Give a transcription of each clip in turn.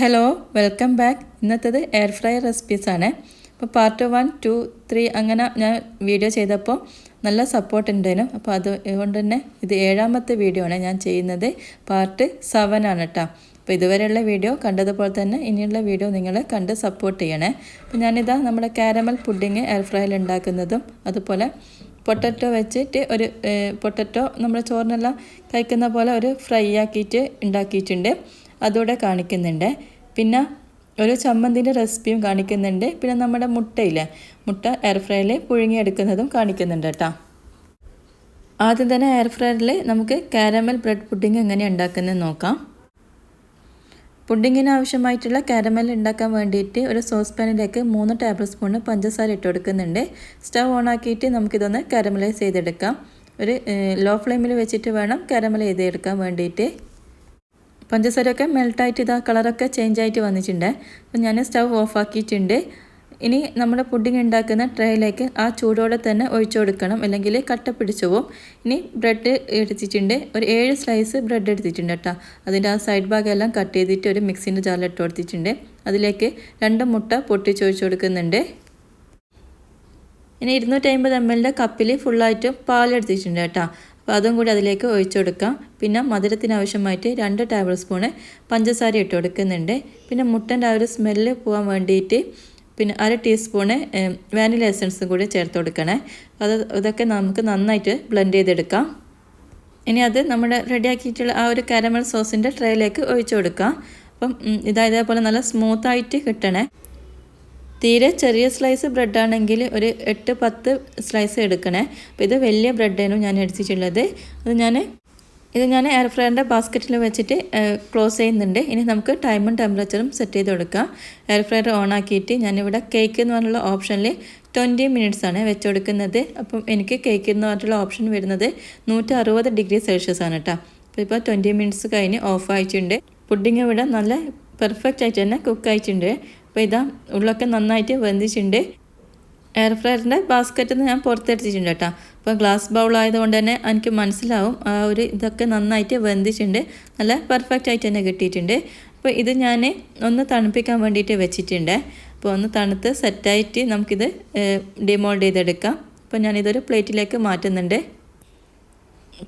Hello welcome back. ഇന്നത്തേത് air fryer റെസിപ്പീസാണ്. അപ്പോൾ പാർട്ട് 1, 2, 3 അങ്ങനെ ഞാൻ വീഡിയോ ചെയ്തപ്പോൾ നല്ല സപ്പോർട്ട് ഉണ്ടായിരുന്നു. അപ്പോൾ അതുകൊണ്ട് തന്നെ ഇത് 7ാമത്തെ വീഡിയോ ആണ് ഞാൻ ചെയ്യുന്നത്. പാർട്ട് 7 ആണ് കേട്ടോ. അപ്പോൾ ഇതുവരെയുള്ള വീഡിയോ കണ്ടതുപോലെ തന്നെ ഇനിയുള്ള വീഡിയോ നിങ്ങൾ കണ്ട് സപ്പോർട്ട് ചെയ്യണേ. അപ്പോൾ ഞാനിതാ നമ്മുടെ കാരമൽ പുഡിങ് എയർ ഫ്രയറിൽ ഉണ്ടാക്കുന്നതും അതുപോലെ പൊട്ടറ്റോ വെച്ചിട്ട് ഒരു പൊട്ടറ്റോ നമ്മൾ ചോറിനെല്ലാം കഴിക്കുന്ന പോലെ ഒരു ഫ്രൈ ആക്കിയിട്ട് ഉണ്ടാക്കിയിട്ടുണ്ട്. അതുകൂടെ കാണിക്കുന്നുണ്ട്. പിന്നെ ഒരു ചമ്മന്തിൻ്റെ റെസിപ്പിയും കാണിക്കുന്നുണ്ട്. പിന്നെ നമ്മുടെ മുട്ട എയർ ഫ്രയറിൽ പുഴുങ്ങിയെടുക്കുന്നതും കാണിക്കുന്നുണ്ട് കേട്ടോ. ആദ്യം തന്നെ എയർ ഫ്രയറിൽ നമുക്ക് കാരമൽ ബ്രെഡ് പുഡിങ് എങ്ങനെ ഉണ്ടാക്കുന്നത് നോക്കാം. പുഡിങ്ങിന് ആവശ്യമായിട്ടുള്ള കാരമൽ ഉണ്ടാക്കാൻ വേണ്ടിയിട്ട് ഒരു സോസ് പാനിലേക്ക് 3 ടേബിൾ സ്പൂൺ പഞ്ചസാര ഇട്ട് കൊടുക്കുന്നുണ്ട്. സ്റ്റവ് ഓൺ ആക്കിയിട്ട് നമുക്കിതൊന്ന് കാരമലൈസ് ചെയ്തെടുക്കാം. ഒരു ലോ ഫ്ലെയിമിൽ വെച്ചിട്ട് വേണം കാരമലൈസ് ചെയ്തെടുക്കാൻ വേണ്ടിയിട്ട്. പഞ്ചസാരയൊക്കെ മെൽട്ടായിട്ട് ഇതാ കളറൊക്കെ ചേഞ്ച് ആയിട്ട് വന്നിട്ടുണ്ട്. അപ്പം ഞാൻ സ്റ്റവ് ഓഫ് ആക്കിയിട്ടുണ്ട്. ഇനി നമ്മുടെ പുഡിങ് ഉണ്ടാക്കുന്ന ട്രേയിലേക്ക് ആ ചൂടോടെ തന്നെ ഒഴിച്ചു കൊടുക്കണം, അല്ലെങ്കിൽ കട്ട പിടിച്ചു പോവും. ഇനി ബ്രെഡ് എടുത്തിട്ടുണ്ട്, ഒരു 7 സ്ലൈസ് ബ്രെഡ് എടുത്തിട്ടുണ്ട് കേട്ടോ. അതിൻ്റെ ആ സൈഡ് ഭാഗമെല്ലാം കട്ട് ചെയ്തിട്ട് ഒരു മിക്സിൻ്റെ ജാറിൽ ഇട്ട് കൊടുത്തിട്ടുണ്ട്. അതിലേക്ക് 2 മുട്ട പൊട്ടിച്ചൊഴിച്ചു കൊടുക്കുന്നുണ്ട്. ഇനി 250 ml കപ്പിൽ ഫുള്ളായിട്ട് പാലെടുത്തിട്ടുണ്ട് കേട്ടോ. അപ്പോൾ അതും കൂടി അതിലേക്ക് ഒഴിച്ചു കൊടുക്കാം. പിന്നെ മധുരത്തിന് ആവശ്യമായിട്ട് 2 ടേബിൾ സ്പൂണ് പഞ്ചസാര ഇട്ട് കൊടുക്കുന്നുണ്ട്. പിന്നെ മുട്ടൻ്റെ ആ ഒരു സ്മെല്ല് പോകാൻ വേണ്ടിയിട്ട് പിന്നെ 1/2 ടീസ്പൂണ് വാനില എസൻസും കൂടി ചേർത്ത് കൊടുക്കണേ. ഇതൊക്കെ നമുക്ക് നന്നായിട്ട് ബ്ലെൻഡ് ചെയ്തെടുക്കാം. ഇനി അത് നമ്മുടെ റെഡിയാക്കിയിട്ടുള്ള ആ ഒരു കാരമൽ സോസിൻ്റെ ട്രേയിലേക്ക് ഒഴിച്ചു കൊടുക്കാം. അപ്പം ഇതേപോലെ നല്ല സ്മൂത്തായിട്ട് കിട്ടണേ. തീരെ ചെറിയ സ്ലൈസ് ബ്രെഡാണെങ്കിൽ ഒരു 8-10 സ്ലൈസ് എടുക്കണേ. അപ്പോൾ ഇത് വലിയ ബ്രെഡാണ് ഞാൻ എടുത്തിട്ടുള്ളത്. ഇത് ഞാൻ എയർ ഫ്രയറിൻ്റെ ബാസ്ക്കറ്റിൽ വെച്ചിട്ട് ക്ലോസ് ചെയ്യുന്നുണ്ട്. ഇനി നമുക്ക് ടൈമും ടെമ്പറേച്ചറും സെറ്റ് ചെയ്ത് കൊടുക്കാം. എയർ ഫ്രയർ ഓൺ ആക്കിയിട്ട് ഞാനിവിടെ കേക്ക് എന്ന് പറഞ്ഞുള്ള ഓപ്ഷനിൽ 20 മിനിറ്റ്സ് ആണ് വെച്ച് കൊടുക്കുന്നത്. അപ്പം എനിക്ക് കേക്ക് എന്ന് പറഞ്ഞിട്ടുള്ള ഓപ്ഷൻ വരുന്നത് 160 ഡിഗ്രി സെൽഷ്യസ് ആണ് കേട്ടോ. അപ്പോൾ ഇപ്പോൾ 20 മിനിറ്റ്സ് കഴിഞ്ഞ് ഓഫ് ആയിട്ടുണ്ട്. പുഡിങ് ഇവിടെ നല്ല പെർഫെക്റ്റ് ആയിട്ട് തന്നെ കുക്ക് ആയിട്ടുണ്ട്. അപ്പോൾ ഇതാ ഉള്ളൊക്കെ നന്നായിട്ട് വെന്തിട്ടുണ്ട്. എയർ ഫ്രയറിൻ്റെ ബാസ്ക്കറ്റിൽ നിന്ന് ഞാൻ പുറത്തെടുത്തിട്ടുണ്ട് കേട്ടോ. അപ്പോൾ ഗ്ലാസ് ബൗൾ ആയതുകൊണ്ട് തന്നെ എനിക്ക് മനസ്സിലാവും ആ ഒരു ഇതൊക്കെ നന്നായിട്ട് വെന്തിട്ടുണ്ട്. നല്ല പെർഫെക്റ്റ് ആയിട്ട് തന്നെ കിട്ടിയിട്ടുണ്ട്. അപ്പോൾ ഇത് ഞാൻ ഒന്ന് തണുപ്പിക്കാൻ വേണ്ടിയിട്ട് വെച്ചിട്ടുണ്ട്. അപ്പോൾ ഒന്ന് തണുത്ത് സെറ്റായിട്ട് നമുക്കിത് ഡിമോൾഡ് ചെയ്തെടുക്കാം. അപ്പോൾ ഞാനിതൊരു പ്ലേറ്റിലേക്ക് മാറ്റുന്നുണ്ട്.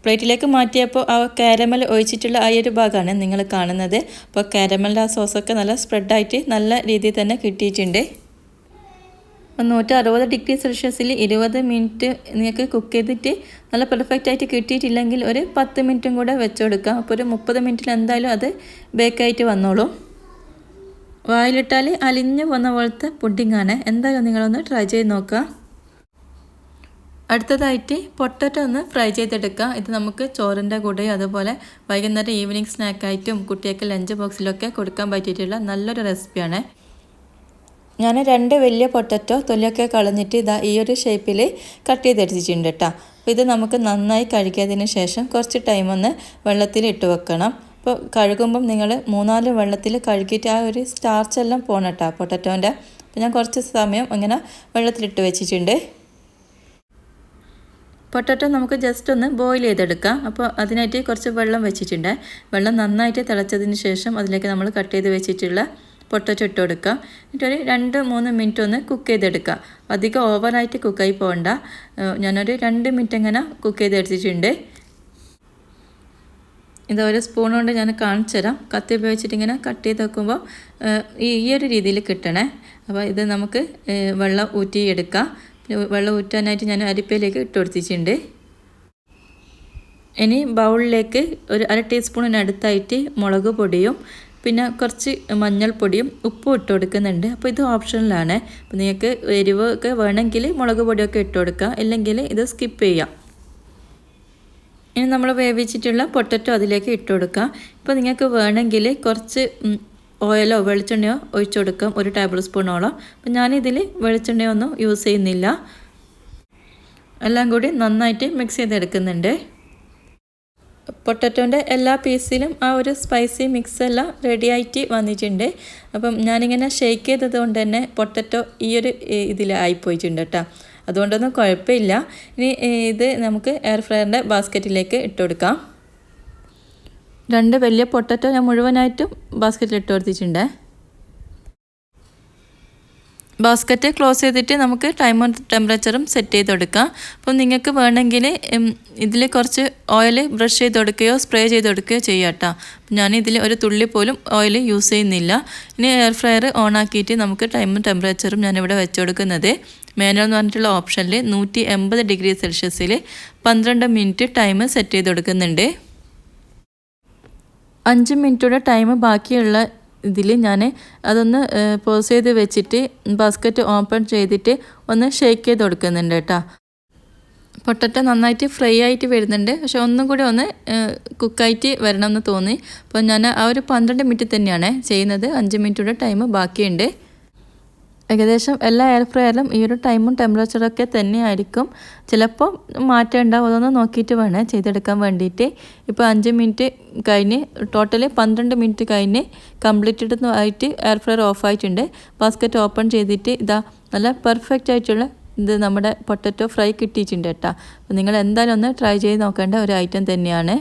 പ്ലേറ്റിലേക്ക് മാറ്റിയപ്പോൾ ആ കാരമൽ ഒഴിച്ചിട്ടുള്ള ആ ഒരു ഭാഗമാണ് നിങ്ങൾ കാണുന്നത്. അപ്പോൾ കാരമലിൻ്റെ ആ സോസൊക്കെ നല്ല സ്പ്രെഡായിട്ട് നല്ല രീതിയിൽ തന്നെ കിട്ടിയിട്ടുണ്ട്. 160 ഡിഗ്രി സെൽഷ്യസിൽ 20 മിനിറ്റ് നിങ്ങൾക്ക് കുക്ക് ചെയ്തിട്ട് നല്ല പെർഫെക്റ്റ് ആയിട്ട് കിട്ടിയിട്ടില്ലെങ്കിൽ ഒരു 10 മിനിറ്റും കൂടെ വെച്ച് കൊടുക്കാം. അപ്പോൾ ഒരു 30 മിനിറ്റിൽ എന്തായാലും അത് ബേക്കായിട്ട് വന്നോളും. വായിലിട്ടാൽ അലിഞ്ഞു വന്ന പോലത്തെ പുഡിങ്ങാണ്. എന്തായാലും നിങ്ങളൊന്ന് ട്രൈ ചെയ്ത് നോക്കുക. അടുത്തതായിട്ട് പൊട്ടറ്റോ ഒന്ന് ഫ്രൈ ചെയ്തെടുക്കാം. ഇത് നമുക്ക് ചോറിൻ്റെ കൂടെയും അതുപോലെ വൈകുന്നേരം ഈവനിങ് സ്നാക്കായിട്ടും കുട്ടികൾക്ക് ലഞ്ച് ബോക്സിലൊക്കെ കൊടുക്കാൻ പറ്റിയിട്ടുള്ള നല്ലൊരു റെസിപ്പിയാണ്. ഞാൻ 2 വലിയ പൊട്ടറ്റോ തൊലിയൊക്കെ കളഞ്ഞിട്ട് ഇതാ ഈ ഒരു ഷേപ്പിൽ കട്ട് ചെയ്തെടുത്തിട്ടുണ്ട് കേട്ടോ. അപ്പോൾ ഇത് നമുക്ക് നന്നായി കഴുകിയതിന് ശേഷം കുറച്ച് ടൈം ഒന്ന് വെള്ളത്തിൽ ഇട്ട് വെക്കണം. അപ്പോൾ കഴുകുമ്പം നിങ്ങൾ 3-4 വെള്ളത്തിൽ കഴുകിയിട്ട് ആ ഒരു സ്റ്റാർച്ചെല്ലാം പോകണം കേട്ടോ പൊട്ടറ്റോൻ്റെ. അപ്പോൾ ഞാൻ കുറച്ച് സമയം ഇങ്ങനെ വെള്ളത്തിലിട്ട് വെച്ചിട്ടുണ്ട്. പൊട്ടറ്റോ നമുക്ക് ജസ്റ്റ് ഒന്ന് ബോയിൽ ചെയ്തെടുക്കാം. അപ്പോൾ അതിനായിട്ട് കുറച്ച് വെള്ളം വെച്ചിട്ടുണ്ട്. വെള്ളം നന്നായിട്ട് തിളച്ചതിന് ശേഷം അതിലേക്ക് നമ്മൾ കട്ട് ചെയ്ത് വെച്ചിട്ടുള്ള പൊട്ടറ്റോ ഇട്ട് കൊടുക്കുക. എന്നിട്ടൊരു 2-3 മിനിറ്റ് ഒന്ന് കുക്ക് ചെയ്തെടുക്കുക. അധികം ഓവറായിട്ട് കുക്കായി പോകണ്ട. ഞാനൊരു 2 മിനിറ്റ് ഇങ്ങനെ കുക്ക് ചെയ്തെടുത്തിട്ടുണ്ട്. ഇത് ഒരു സ്പൂൺ കൊണ്ട് ഞാൻ കാണിച്ചു തരാം. കത്തി ഉപയോഗിച്ചിട്ട് ഇങ്ങനെ കട്ട് ചെയ്ത് വെക്കുമ്പോൾ ഈ ഒരു രീതിയിൽ കിട്ടണേ. അപ്പോൾ ഇത് നമുക്ക് വെള്ളം ഊറ്റിയെടുക്കാം. വെള്ളം ഊറ്റാനായിട്ട് ഞാൻ അരിപ്പയിലേക്ക് ഇട്ട് കൊടുത്തിട്ടുണ്ട്. ഇനി ബൗളിലേക്ക് ഒരു 1/2 ടീസ്പൂണിനടുത്തായിട്ട് മുളക് പൊടിയും പിന്നെ കുറച്ച് മഞ്ഞൾപ്പൊടിയും ഉപ്പും ഇട്ട് കൊടുക്കുന്നുണ്ട്. അപ്പോൾ ഇത് ഓപ്ഷനിലാണ്. അപ്പോൾ നിങ്ങൾക്ക് എരിവ് ഒക്കെ വേണമെങ്കിൽ മുളക് പൊടിയൊക്കെ ഇട്ട് കൊടുക്കുക, ഇല്ലെങ്കിൽ ഇത് സ്കിപ്പ് ചെയ്യാം. ഇനി നമ്മൾ വേവിച്ചിട്ടുള്ള പൊട്ടറ്റോ അതിലേക്ക് ഇട്ട് കൊടുക്കുക. ഇപ്പോൾ നിങ്ങൾക്ക് വേണമെങ്കിൽ കുറച്ച് ഓയിലോ വെളിച്ചെണ്ണയോ ഒഴിച്ചു കൊടുക്കാം, 1 ടേബിൾ സ്പൂണോളം. അപ്പം ഞാനിതിൽ വെളിച്ചെണ്ണയൊന്നും യൂസ് ചെയ്യുന്നില്ല. എല്ലാം കൂടി നന്നായിട്ട് മിക്സ് ചെയ്തെടുക്കുന്നുണ്ട്. പൊട്ടറ്റോൻ്റെ എല്ലാ പീസിലും ആ ഒരു സ്പൈസി മിക്സ് എല്ലാം റെഡിയായിട്ട് വന്നിട്ടുണ്ട്. അപ്പം ഞാനിങ്ങനെ ഷേക്ക് ചെയ്തത് കൊണ്ട് തന്നെ പൊട്ടറ്റോ ഈ ഒരു ഇതിലായിപ്പോയിട്ടുണ്ട് കേട്ടോ. അതുകൊണ്ടൊന്നും കുഴപ്പമില്ല. ഇനി ഇത് നമുക്ക് എയർ ഫ്രയറിൻ്റെ ബാസ്ക്കറ്റിലേക്ക് ഇട്ട് കൊടുക്കാം. 2 വലിയ പൊട്ടറ്റോ ഞാൻ മുഴുവനായിട്ടും ബാസ്ക്കറ്റിൽ ഇട്ട് കൊടുത്തിട്ടുണ്ട്. ബാസ്ക്കറ്റ് ക്ലോസ് ചെയ്തിട്ട് നമുക്ക് ടൈമും ടെമ്പറേച്ചറും സെറ്റ് ചെയ്ത് കൊടുക്കാം. അപ്പം നിങ്ങൾക്ക് വേണമെങ്കിൽ ഇതിൽ കുറച്ച് ഓയിൽ ബ്രഷ് ചെയ്ത് കൊടുക്കുകയോ സ്പ്രേ ചെയ്ത് കൊടുക്കുകയോ ചെയ്യാം കേട്ടോ. ഞാൻ ഇതിൽ ഒരു തുള്ളി പോലും ഓയിൽ യൂസ് ചെയ്യുന്നില്ല. ഇനി എയർ ഫ്രയർ ഓൺ ആക്കിയിട്ട് നമുക്ക് ടൈമും ടെമ്പറേച്ചറും ഞാനിവിടെ വെച്ച് കൊടുക്കുന്നത് മാനുവൽ എന്ന് പറഞ്ഞിട്ടുള്ള ഓപ്ഷനിൽ 180 ഡിഗ്രി സെൽഷ്യസിൽ 12 മിനിറ്റ് ടൈം സെറ്റ് ചെയ്ത് കൊടുക്കുന്നുണ്ട്. 5 മിനിറ്റോടെ ടൈം ബാക്കിയുള്ള ഇതിൽ ഞാൻ അതൊന്ന് പോസ് ചെയ്ത് വെച്ചിട്ട് ബാസ്ക്കറ്റ് ഓപ്പൺ ചെയ്തിട്ട് ഒന്ന് ഷേക്ക് ചെയ്ത് കൊടുക്കുന്നുണ്ട് കേട്ടോ. പൊട്ടറ്റോ നന്നായിട്ട് ഫ്രൈ ആയിട്ട് വരുന്നുണ്ട്, പക്ഷെ ഒന്നും കൂടി ഒന്ന് കുക്കായിട്ട് വരണമെന്ന് തോന്നി. അപ്പോൾ ഞാൻ ആ ഒരു 12 മിനിറ്റ് തന്നെയാണ് ചെയ്യുന്നത്. 5 മിനിറ്റോടെ ടൈം ബാക്കിയുണ്ട്. ഏകദേശം എല്ലാ എയർ ഫ്രയറിലും ഈ ഒരു ടൈമും ടെമ്പറേച്ചറൊക്കെ തന്നെയായിരിക്കും. ചിലപ്പോൾ മാറ്റം ഉണ്ടാവും, അതൊന്ന് നോക്കിയിട്ട് വേണം ചെയ്തെടുക്കാൻ വേണ്ടിയിട്ട്. ഇപ്പോൾ 5 മിനിറ്റ് കഴിഞ്ഞ് ടോട്ടൽ 12 മിനിറ്റ് കഴിഞ്ഞ് കംപ്ലീറ്റഡ് ആയിട്ട് എയർ ഫ്രയർ ഓഫ് ആയിട്ടുണ്ട്. ബാസ്ക്കറ്റ് ഓപ്പൺ ചെയ്തിട്ട് ഇതാ നല്ല പെർഫെക്റ്റ് ആയിട്ടുള്ള ഇത് നമ്മുടെ പൊട്ടറ്റോ ഫ്രൈ കിട്ടിയിട്ടുണ്ട് കേട്ടോ. അപ്പോൾ നിങ്ങൾ എന്തായാലും ഒന്ന് ട്രൈ ചെയ്ത് നോക്കേണ്ട ഒരു ഐറ്റം തന്നെയാണ്.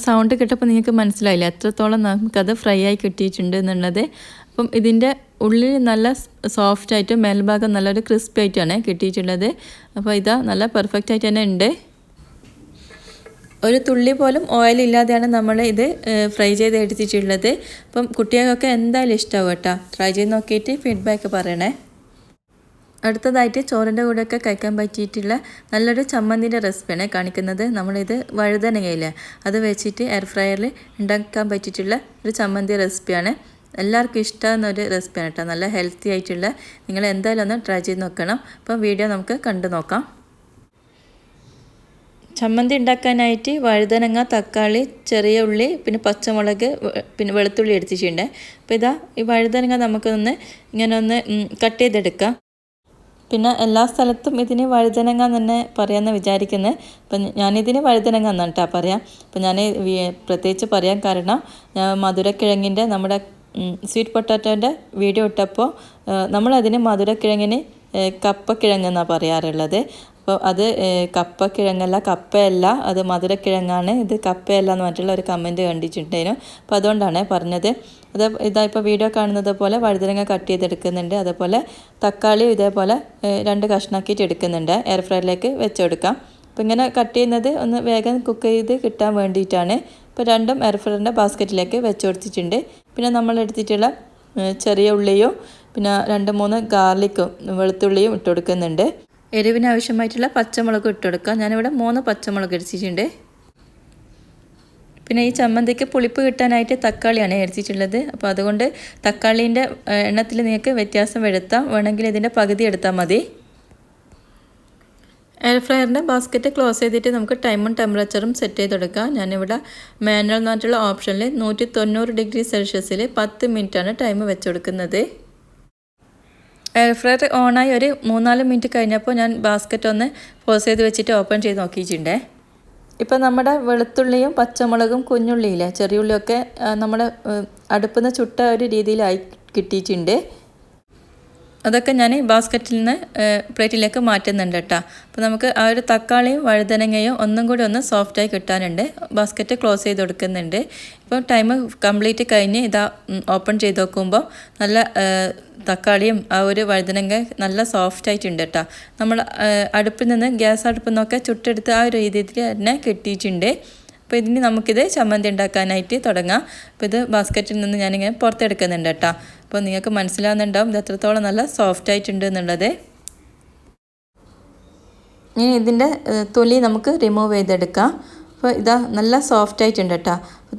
സൗണ്ട് കേട്ടപ്പോൾ നിങ്ങൾക്ക് മനസ്സിലായില്ല എത്രത്തോളം നമുക്കത് ഫ്രൈ ആയി കിട്ടിയിട്ടുണ്ട് എന്നുള്ളത്. അപ്പം ഇതിൻ്റെ ഉള്ളിൽ നല്ല സോഫ്റ്റായിട്ടും മേൽഭാഗം നല്ലൊരു ക്രിസ്പി ആയിട്ടാണ് കിട്ടിയിട്ടുള്ളത്. അപ്പോൾ ഇതാ നല്ല പെർഫെക്റ്റ് ആയിട്ട് തന്നെ ഉണ്ട്. ഒരു തുള്ളി പോലും ഓയിൽ ഇല്ലാതെയാണ് നമ്മൾ ഇത് ഫ്രൈ ചെയ്ത് എടുത്തിട്ടുള്ളത്. അപ്പം കുട്ടികൾക്കൊക്കെ എന്തായാലും ഇഷ്ടമാവും കേട്ടോ. ട്രൈ ചെയ്ത് നോക്കിയിട്ട് ഫീഡ്ബാക്ക് പറയണേ. അടുത്തതായിട്ട് ചോറിൻ്റെ കൂടെയൊക്കെ കഴിക്കാൻ പറ്റിയിട്ടുള്ള നല്ലൊരു ചമ്മന്തിൻ്റെ റെസിപ്പിയാണ് കാണിക്കുന്നത്. നമ്മളിത് വഴുതനങ്ങയില്ലേ അത് വെച്ചിട്ട് എയർ ഫ്രയറിൽ ഉണ്ടാക്കാൻ പറ്റിയിട്ടുള്ള ഒരു ചമ്മന്തി റെസിപ്പിയാണ്. എല്ലാവർക്കും ഇഷ്ടമാകുന്ന ഒരു റെസിപ്പിയാണ് കേട്ടോ. നല്ല ഹെൽത്തി ആയിട്ടുള്ള, നിങ്ങൾ എന്തായാലും ഒന്ന് ട്രൈ ചെയ്ത് നോക്കണം. അപ്പം വീഡിയോ നമുക്ക് കണ്ടു നോക്കാം. ചമ്മന്തി ഉണ്ടാക്കാനായിട്ട് വഴുതനങ്ങ, തക്കാളി, ചെറിയ ഉള്ളി, പിന്നെ പച്ചമുളക്, പിന്നെ വെളുത്തുള്ളി എടുത്തിട്ടുണ്ട്. അപ്പോൾ ഇതാ ഈ വഴുതനങ്ങ നമുക്കൊന്ന് ഇങ്ങനെ ഒന്ന് കട്ട് ചെയ്തെടുക്കാം. പിന്നെ എല്ലാ സ്ഥലത്തും ഇതിന് വഴുതനങ്ങ എന്ന് തന്നെ പറയാമെന്ന് വിചാരിക്കുന്നത്. അപ്പം ഞാനിതിന് വഴുതനങ്ങ എന്നാണ് കേട്ടോ പറയാം. അപ്പം ഞാൻ പ്രത്യേകിച്ച് പറയാൻ കാരണം മധുരക്കിഴങ്ങിൻ്റെ നമ്മുടെ സ്വീറ്റ് പൊട്ടാറ്റോൻ്റെ വീഡിയോ ഇട്ടപ്പോൾ നമ്മളതിന് മധുരക്കിഴങ്ങിന് കപ്പക്കിഴങ്ങെന്നാണ് പറയാറുള്ളത്. അപ്പോൾ അത് കപ്പക്കിഴങ്ങല്ല, കപ്പയല്ല, അത് മധുരക്കിഴങ്ങാണ്, ഇത് കപ്പയല്ല എന്ന് പറഞ്ഞിട്ടുള്ള ഒരു കമൻറ്റ് കണ്ടിട്ടുണ്ടായിരുന്നു. അപ്പോൾ അതുകൊണ്ടാണ് പറഞ്ഞത്. ഇതാ ഇപ്പോൾ വീഡിയോ കാണുന്നത് പോലെ വഴുതനങ്ങ കട്ട് ചെയ്തെടുക്കുന്നുണ്ട്. അതേപോലെ തക്കാളി ഇതേപോലെ 2 കഷ്ണാക്കിയിട്ട് എടുക്കുന്നുണ്ട്. എയർ ഫ്രയറിലേക്ക് വെച്ചെടുക്കാം. അപ്പോൾ ഇങ്ങനെ കട്ട് ചെയ്യുന്നത് ഒന്ന് വേഗം കുക്ക് ചെയ്ത് കിട്ടാൻ വേണ്ടിയിട്ടാണ്. ഇപ്പോൾ 2 എയർ ഫ്രയറിൻ്റെ ബാസ്ക്കറ്റിലേക്ക് വെച്ച് കൊടുത്തിട്ടുണ്ട്. പിന്നെ നമ്മൾ എടുത്തിട്ടുള്ള ചെറിയ ഉള്ളിയും പിന്നെ 2-3 ഗാർലിക്കും വെളുത്തുള്ളിയും ഇട്ട് കൊടുക്കുന്നുണ്ട്. എരിവിന് ആവശ്യമായിട്ടുള്ള പച്ചമുളക് ഇട്ട് കൊടുക്കാം. ഞാനിവിടെ 3 പച്ചമുളക് എടുത്തിട്ടുണ്ട്. പിന്നെ ഈ ചമ്മന്തിക്ക് പുളിപ്പ് കിട്ടാനായിട്ട് തക്കാളിയാണ് എടുത്തിട്ടുള്ളത്. അപ്പോൾ അതുകൊണ്ട് തക്കാളീൻ്റെ എണ്ണത്തിൽ നിങ്ങൾക്ക് വ്യത്യാസം വരുത്താം. വേണമെങ്കിൽ ഇതിൻ്റെ പകുതി എടുത്താൽ മതി. എയർ ഫ്രയറിൻ്റെ ബാസ്ക്കറ്റ് ക്ലോസ് ചെയ്തിട്ട് നമുക്ക് ടൈമും ടെമ്പറേച്ചറും സെറ്റ് ചെയ്ത് കൊടുക്കാം. ഞാനിവിടെ മാനുവൽ എന്ന് പറഞ്ഞിട്ടുള്ള ഓപ്ഷനിൽ 190 ഡിഗ്രി സെൽഷ്യസിൽ 10 മിനിറ്റാണ് ടൈം വെച്ച് കൊടുക്കുന്നത്. എയർ ഫ്രയർ ഓണായി ഒരു 3-4 മിനിറ്റ് കഴിഞ്ഞപ്പോൾ ഞാൻ ബാസ്ക്കറ്റ് ഒന്ന് പോസ് ചെയ്ത് വെച്ചിട്ട് ഓപ്പൺ ചെയ്ത് നോക്കിയിട്ടുണ്ടേ. ഇപ്പോൾ നമ്മുടെ വെളുത്തുള്ളിയും പച്ചമുളകും കുഞ്ഞുള്ളിയില്ലേ ചെറിയുള്ളിയൊക്കെ നമ്മുടെ അടുപ്പിൽ നിന്ന് ചുട്ട ഒരു രീതിയിലായി കിട്ടിയിട്ടുണ്ട്. അതൊക്കെ ഞാൻ ബാസ്ക്കറ്റിൽ നിന്ന് പ്ലേറ്റിലേക്ക് മാറ്റുന്നുണ്ട് കേട്ടോ. അപ്പോൾ നമുക്ക് ആ ഒരു തക്കാളിയും വഴുതനങ്ങയും ഒന്നും കൂടി ഒന്ന് സോഫ്റ്റായി കിട്ടാനുണ്ട്. ബാസ്ക്കറ്റ് ക്ലോസ് ചെയ്ത് കൊടുക്കുന്നുണ്ട്. ഇപ്പോൾ ടൈം കംപ്ലീറ്റ് കഴിഞ്ഞ് ഇതാ ഓപ്പൺ ചെയ്ത് നോക്കുമ്പോൾ നല്ല തക്കാളിയും ആ ഒരു വഴുതനങ്ങ നല്ല സോഫ്റ്റ് ആയിട്ടുണ്ട് കേട്ടോ. നമ്മൾ അടുപ്പിൽ നിന്ന് ഗ്യാസ് അടുപ്പിൽ നിന്നൊക്കെ ചുട്ടെടുത്ത് ആ ഒരു രീതിയിൽ തന്നെ കിട്ടിയിട്ടുണ്ട്. അപ്പോൾ ഇതിന് നമുക്കിത് ചമ്മന്തി ഉണ്ടാക്കാനായിട്ട് തുടങ്ങാം. അപ്പോൾ ഇത് ബാസ്ക്കറ്റിൽ നിന്ന് ഞാനിങ്ങനെ പുറത്തെടുക്കുന്നുണ്ട് കേട്ടോ. അപ്പോൾ നിങ്ങൾക്ക് മനസ്സിലാവുന്നുണ്ടാവും ഇത് എത്രത്തോളം നല്ല സോഫ്റ്റ് ആയിട്ടുണ്ട് എന്നുള്ളത്. ഇനി ഇതിൻ്റെ തൊലി നമുക്ക് റിമൂവ് ചെയ്തെടുക്കാം. അപ്പോൾ ഇതാ നല്ല സോഫ്റ്റ് ആയിട്ടുണ്ട് കേട്ടോ.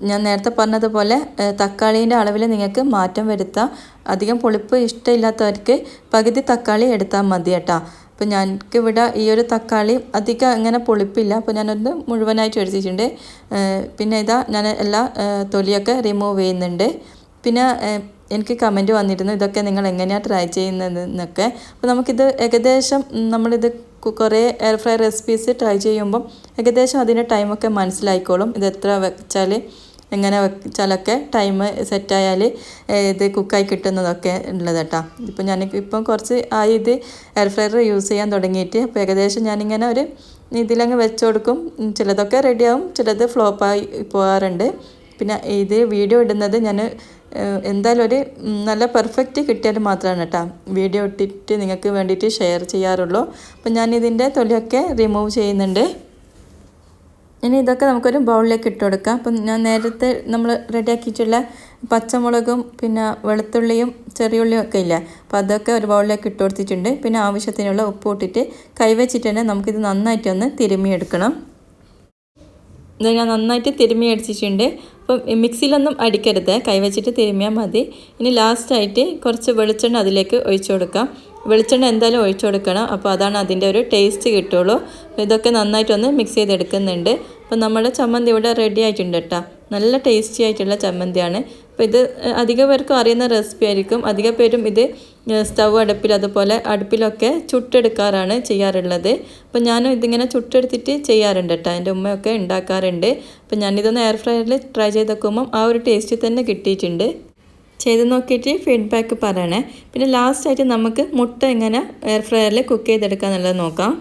ഞാൻ നേരത്തെ പറഞ്ഞതുപോലെ തക്കാളീൻ്റെ അളവിൽ നിങ്ങൾക്ക് മാറ്റം വരുത്താം. അധികം പുളിപ്പ് ഇഷ്ടമില്ലാത്തവർക്ക് പകുതി തക്കാളി എടുത്താൽ മതി കേട്ടോ. അപ്പോൾ ഞങ്ങൾക്കിവിടെ ഈ ഒരു തക്കാളി അധികം അങ്ങനെ പൊളിപ്പില്ല. അപ്പോൾ ഞാനൊന്ന് മുഴുവനായിട്ട് എടുത്തിട്ടുണ്ട്. പിന്നെ ഇതാ ഞാൻ എല്ലാ തൊലിയൊക്കെ റിമൂവ് ചെയ്യുന്നുണ്ട്. പിന്നെ എനിക്ക് കമൻറ്റ് വന്നിരുന്നു ഇതൊക്കെ നിങ്ങൾ എങ്ങനെയാണ് ട്രൈ ചെയ്യുന്നതെന്നൊക്കെ. അപ്പോൾ നമുക്കിത് ഏകദേശം നമ്മളിത് കുറേ എയർ ഫ്രൈ റെസിപ്പീസ് ട്രൈ ചെയ്യുമ്പം ഏകദേശം അതിൻ്റെ ടൈമൊക്കെ മനസ്സിലായിക്കോളും. ഇത് എത്ര വെച്ചാൽ എങ്ങനെ വെച്ചാലൊക്കെ ടൈം സെറ്റായാൽ ഇത് കുക്കായി കിട്ടുന്നതൊക്കെ ഉള്ളത് കേട്ടോ. ഇപ്പം ഇപ്പം കുറച്ച് ആയി ഇത് എയർ ഫ്രയർ യൂസ് ചെയ്യാൻ തുടങ്ങിയിട്ട്. അപ്പോൾ ഏകദേശം ഞാനിങ്ങനെ ഒരു ഇതിലങ്ങ് വെച്ച് കൊടുക്കും. ചിലതൊക്കെ റെഡിയാവും, ചിലത് ഫ്ലോപ്പായി പോകാറുണ്ട്. പിന്നെ ഇത് വീഡിയോ ഇടുന്നത് ഞാൻ എന്തായാലും ഒരു നല്ല പെർഫെക്റ്റ് കിട്ടിയാൽ മാത്രമാണ് കേട്ടോ വീഡിയോ ഇട്ടിട്ട് നിങ്ങൾക്ക് വേണ്ടിയിട്ട് ഷെയർ ചെയ്യാറുള്ളൂ. അപ്പം ഞാനിതിൻ്റെ തൊലിയൊക്കെ റിമൂവ് ചെയ്യുന്നുണ്ട്. ഇനി ഇതൊക്കെ നമുക്കൊരു ബൗളിലേക്ക് ഇട്ട് കൊടുക്കാം. അപ്പം ഞാൻ നേരത്തെ നമ്മൾ റെഡിയാക്കിയിട്ടുള്ള പച്ചമുളകും പിന്നെ വെളുത്തുള്ളിയും ചെറിയുള്ളിയും ഒക്കെ ഇല്ല, അപ്പോൾ അതൊക്കെ ഒരു ബൗളിലേക്ക് ഇട്ട് കൊടുത്തിട്ടുണ്ട്. പിന്നെ ആവശ്യത്തിനുള്ള ഉപ്പ് ഇട്ടിട്ട് കൈവച്ചിട്ട് തന്നെ നമുക്കിത് നന്നായിട്ടൊന്ന് തിരുമ്മിയെടുക്കണം. ഇത് ഞാൻ നന്നായിട്ട് തിരുമ്മി അടിച്ചിട്ടുണ്ട്. അപ്പം മിക്സിയിലൊന്നും അടിക്കരുത്, കൈവച്ചിട്ട് തിരുമ്മിയാൽ മതി. ഇനി ലാസ്റ്റായിട്ട് കുറച്ച് വെളിച്ചെണ്ണ അതിലേക്ക് ഒഴിച്ചു കൊടുക്കാം. വെളിച്ചെണ്ണ എന്തായാലും ഒഴിച്ചു കൊടുക്കണം, അപ്പോൾ അതാണ് അതിൻ്റെ ഒരു ടേസ്റ്റ് കിട്ടുള്ളൂ. അപ്പോൾ ഇതൊക്കെ നന്നായിട്ടൊന്ന് മിക്സ് ചെയ്തെടുക്കുന്നുണ്ട്. അപ്പോൾ നമ്മുടെ ചമ്മന്തി ഇവിടെ റെഡി ആയിട്ടുണ്ട് കേട്ടോ. നല്ല ടേസ്റ്റി ആയിട്ടുള്ള ചമ്മന്തിയാണ്. അപ്പോൾ ഇത് അധികം പേർക്കും അറിയുന്ന റെസിപ്പി ആയിരിക്കും. അധികം പേരും ഇത് സ്റ്റവ് അടുപ്പിൽ അതുപോലെ അടുപ്പിലൊക്കെ ചുട്ടെടുക്കാറാണ് ചെയ്യാറുള്ളത്. അപ്പോൾ ഞാനും ഇതിങ്ങനെ ചുട്ടെടുത്തിട്ട് ചെയ്യാറുണ്ട് കേട്ടോ. എൻ്റെ ഉമ്മയൊക്കെ ഉണ്ടാക്കാറുണ്ട്. അപ്പോൾ ഞാനിതൊന്ന് എയർ ഫ്രയറിൽ ട്രൈ ചെയ്ത് നോക്കുമ്പം ആ ഒരു ടേസ്റ്റ് തന്നെ കിട്ടിയിട്ടുണ്ട്. ചെയ്ത് നോക്കിയിട്ട് ഫീഡ്ബാക്ക് പറയണേ. പിന്നെ ലാസ്റ്റായിട്ട് നമുക്ക് മുട്ട എങ്ങനെ എയർ ഫ്രയറിൽ കുക്ക് ചെയ്തെടുക്കുക എന്നുള്ളത് നോക്കാം.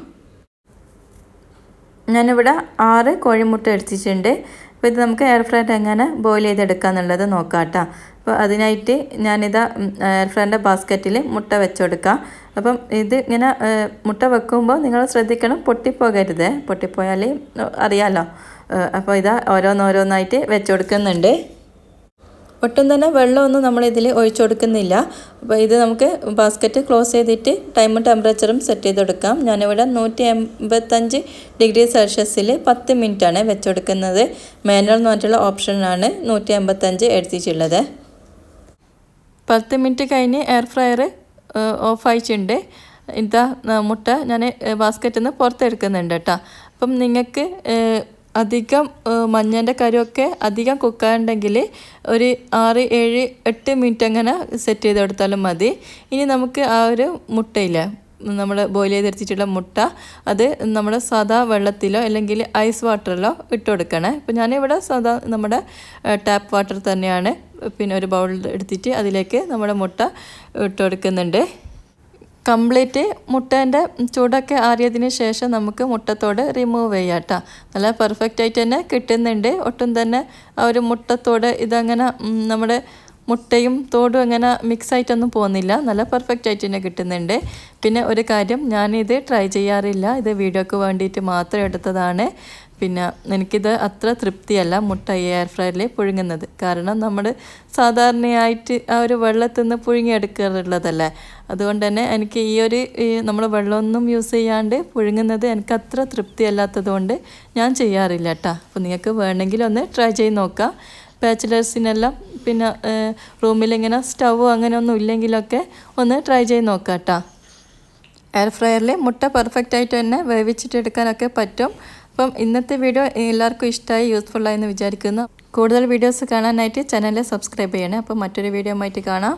ഞാനിവിടെ 6 കോഴിമുട്ട എടുത്തിട്ടുണ്ട്. അപ്പോൾ ഇത് നമുക്ക് എയർ ഫ്രയറിൽ എങ്ങനെ ബോയിൽ ചെയ്തെടുക്കുക എന്നുള്ളത് നോക്കാം കേട്ടോ. അപ്പോൾ അതിനായിട്ട് ഞാനിതാ എയർ ഫ്രയറിൻ്റെ ബാസ്ക്കറ്റിൽ മുട്ട വെച്ച് കൊടുക്കാം. അപ്പം ഇത് ഇങ്ങനെ മുട്ട വെക്കുമ്പോൾ നിങ്ങൾ ശ്രദ്ധിക്കണം, പൊട്ടിപ്പോകരുത്. പൊട്ടിപ്പോയാൽ അറിയാമല്ലോ. അപ്പോൾ ഇതാ ഓരോന്നോരോന്നായിട്ട് വെച്ച് കൊടുക്കുന്നുണ്ട്. ഒട്ടും തന്നെ വെള്ളമൊന്നും നമ്മളിതിൽ ഒഴിച്ചു കൊടുക്കുന്നില്ല. അപ്പോൾ ഇത് നമുക്ക് ബാസ്ക്കറ്റ് ക്ലോസ് ചെയ്തിട്ട് ടൈമും ടെമ്പറേച്ചറും സെറ്റ് ചെയ്ത് കൊടുക്കാം. ഞാനിവിടെ 185 ഡിഗ്രി സെൽഷ്യസിൽ 10 മിനിറ്റാണ് വെച്ച് കൊടുക്കുന്നത്. മാനുവൽ എന്ന് പറഞ്ഞിട്ടുള്ള ഓപ്ഷനാണ് 185 എടുത്തിട്ടുള്ളത്. 10 മിനിറ്റ് കഴിഞ്ഞ് എയർ ഫ്രയർ ഓഫ് ആയിട്ടുണ്ട്. ഇതാ മുട്ട ഞാൻ ബാസ്ക്കറ്റിൽ നിന്ന് പുറത്തെടുക്കുന്നുണ്ട് കേട്ടോ. അപ്പം നിങ്ങൾക്ക് അധികം മഞ്ഞൻ്റെ കറിയൊക്കെ അധികം കുക്കായുണ്ടെങ്കിൽ ഒരു 6, 7, 8 മിനിറ്റ് അങ്ങനെ സെറ്റ് ചെയ്ത് കൊടുത്താലും മതി. ഇനി നമുക്ക് ആ ഒരു മുട്ടയില്ലേ, നമ്മൾ ബോയിൽ ചെയ്തെടുത്തിട്ടുള്ള മുട്ട, അത് നമ്മുടെ സാധാ വെള്ളത്തിലോ അല്ലെങ്കിൽ ഐസ് വാട്ടറിലോ ഇട്ട് കൊടുക്കണേ. അപ്പോൾ ഞാനിവിടെ സാധാ നമ്മുടെ ടാപ്പ് വാട്ടർ തന്നെയാണ്. പിന്നെ ഒരു ബൗൾ എടുത്തിട്ട് അതിലേക്ക് നമ്മുടെ മുട്ട ഇട്ട് കൊടുക്കുന്നുണ്ട്. കംപ്ലീറ്റ് മുട്ടേൻ്റെ ചൂടൊക്കെ ആറിയതിന് ശേഷം നമുക്ക് മുട്ടത്തോട് റിമൂവ് ചെയ്യാം കേട്ടോ. നല്ല പെർഫെക്റ്റ് ആയിട്ട് തന്നെ കിട്ടുന്നുണ്ട്. ഒട്ടും തന്നെ ആ ഒരു മുട്ടത്തോട് ഇതങ്ങനെ നമ്മുടെ മുട്ടയും തോടും അങ്ങനെ മിക്സ് ആയിട്ടൊന്നും പോകുന്നില്ല. നല്ല പെർഫെക്റ്റ് ആയിട്ട് തന്നെ കിട്ടുന്നുണ്ട്. പിന്നെ ഒരു കാര്യം, ഞാനിത് ട്രൈ ചെയ്യാറില്ല, ഇത് വീഡിയോക്ക് വേണ്ടിയിട്ട് മാത്രം എടുത്തതാണ്. പിന്നെ എനിക്കിത് അത്ര തൃപ്തിയല്ല മുട്ട എയർ ഫ്രയറിൽ പുഴുങ്ങുന്നത്. കാരണം നമ്മൾ സാധാരണയായിട്ട് ആ ഒരു വെള്ളത്തിൽ നിന്ന് പുഴുങ്ങിയെടുക്കാറുള്ളതല്ലേ. അതുകൊണ്ട് തന്നെ എനിക്ക് നമ്മൾ വെള്ളമൊന്നും യൂസ് ചെയ്യാണ്ട് പുഴുങ്ങുന്നത് എനിക്ക് അത്ര തൃപ്തിയല്ലാത്തത് കൊണ്ട് ഞാൻ ചെയ്യാറില്ല കേട്ടോ. അപ്പോൾ നിങ്ങൾക്ക് വേണമെങ്കിൽ ഒന്ന് ട്രൈ ചെയ്ത് നോക്കാം. ബാച്ചിലേഴ്സിനെല്ലാം പിന്നെ റൂമിലിങ്ങനെ സ്റ്റവ് അങ്ങനെയൊന്നും ഇല്ലെങ്കിലൊക്കെ ഒന്ന് ട്രൈ ചെയ്ത് നോക്കാം കേട്ടോ. എയർ ഫ്രയറിൽ മുട്ട പെർഫെക്റ്റ് ആയിട്ട് തന്നെ വേവിച്ചിട്ട് എടുക്കാനൊക്കെ പറ്റും. അപ്പം ഇന്നത്തെ വീഡിയോ എല്ലാവർക്കും ഇഷ്ടമായി, യൂസ്ഫുള്ളായി എന്ന് വിചാരിക്കുന്നു. കൂടുതൽ വീഡിയോസ് കാണാനായിട്ട് ചാനൽ സബ്സ്ക്രൈബ് ചെയ്യണേ. അപ്പോൾ മറ്റൊരു വീഡിയോ ആയിട്ട് കാണാം.